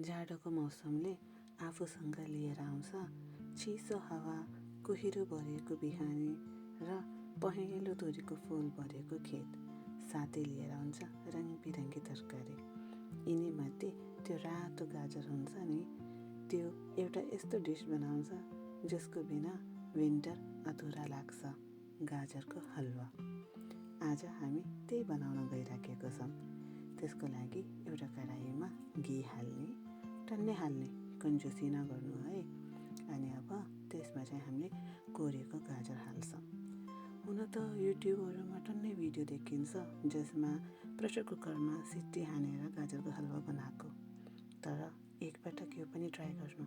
जाडोको मौसमले आफूसँग लिएर आउँछ चिसो हावा, कुहिरो भरिएको बिहानी र पहेँलो तोरीको फुल भरिएको खेत। साथै लिएर आउँछ रङबिरङ्गी तरकारी। यिनीमध्ये त्यो रातो गाजर हुन्छ नि, त्यो एउटा यस्तो डिस बनाउँछ जसको बिना विन्टर अधुरा लाग्छ, गाजरको हलुवा। आज हामी त्यही बनाउन गइराखेको छौँ। त्यसको लागि एउटा कराहीमा घी हाल्ने, टन्नै हाल्ने, कन्जुसी नगर्नु है। अनि अब त्यसमा चाहिँ हामीले कोरेको गाजर हाल्छौँ। हुन त युट्युबहरूमा टन्नै भिडियो देखिन्छ जसमा प्रेसर कुकरमा सिटी हानेर गाजरको हलुवा बनाएको। तर एकपटक यो पनि ट्राई गर्नु।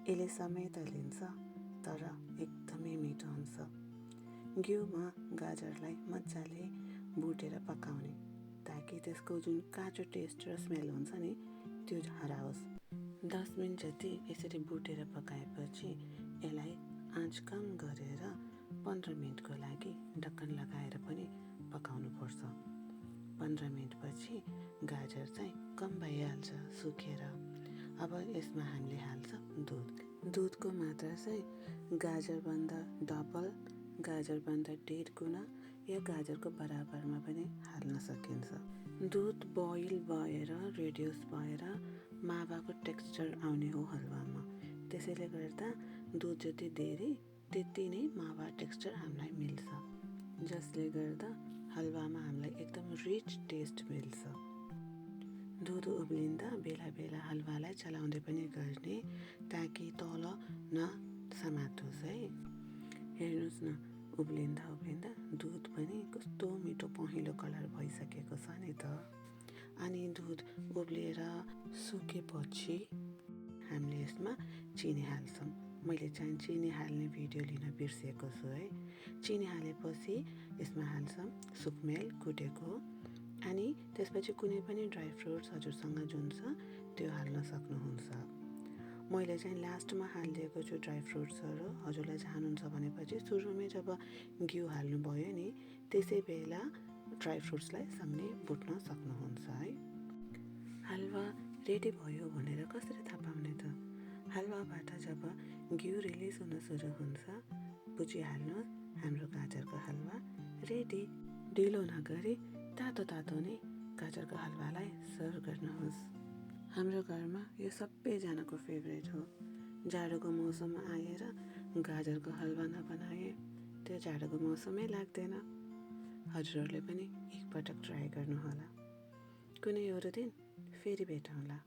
यसले समय त लिन्छ तर एकदमै मिठो हुन्छ। घिउमा गाजरलाई मजाले भुटेर पकाउने ताकि त्यसको जुन काँचो टेस्ट र स्मेल हुन्छ नि त्यो हराओस्। 10 मिनट जति यसरी भुटेर पकाएपछि यसलाई आँच कम गरेर 15 मिनटको लागि ढक्कन लगाएर पनि पकाउनुपर्छ। 15 मिनटपछि गाजर चाहिँ कम भइहाल्छ सुकेर। अब यसमा हामीले हाल्छौँ दुधको मात्रा चाहिँ गाजरभन्दा डबल, गाजरभन्दा 1.5 गुणा या गाजरको बराबरमा पनि हाल्न सकिन्छ। दुध बोइल भएर रेड्युस भएर मावाको टेक्स्चर आउने हो हलुवामा। त्यसैले गर्दा दुध जति धेरै त्यति नै मावा टेक्स्चर हामीलाई मिल्छ, जसले गर्दा हलुवामा हामीलाई एकदम रिच टेस्ट मिल्छ। दुध उब्लिँदा बेला बेला हलुवालाई चलाउँदै पनि गर्ने ताकि तल नसमातोस् है। हेर्नुहोस् न, उब्लिँदा दुध पनि कस्तो मिठो पहेँलो कलर भइसकेको छ नि त। अनि दुध उब्लिएर सुकेपछि हामीले यसमा चिनी हाल्छौँ। मैले चाहिँ चिनी हाल्ने भिडियो लिन बिर्सेको छु है। चिनी हालेपछि यसमा हाल्छौँ सुकमेल कुटेको। अनि त्यसपछि कुनै पनि ड्राई फ्रुट्स हजुरसँग जुन छ त्यो हाल्न सक्नुहुन्छ। मैले चाहिँ लास्टमा हालिदिएको छु ड्राई फ्रुट्सहरू। हजुरलाई चाहनुहुन्छ भनेपछि सुरुमै जब घिउ हाल्नुभयो नि त्यसै बेला ड्राई फ्रुट्सलाई सँगै भुट्न सक्नुहुन्छ है। हलुवा रेडी भयो भनेर कसरी थाहा पाउने त? हलुवाबाट जब घिउ रिलिज हुन सुरु हुन्छ बुझिहाल्नु हाम्रो गाजरको हलुवा रेडी। ढिलो नगरी तातो तातो नै गाजरको हलुवालाई सर्भ गर्नुहोस्। हाम्रो घरमा यो सबैजनाको फेभरेट हो। जाडोको मौसममा आएर गाजरको हलुवा नबनाए त्यो जाडोको मौसमै लाग्दैन। हजुरहरूले पनि एकपटक ट्राई गर्नुहोला। कुनै अरू दिन फेरि भेटौँला।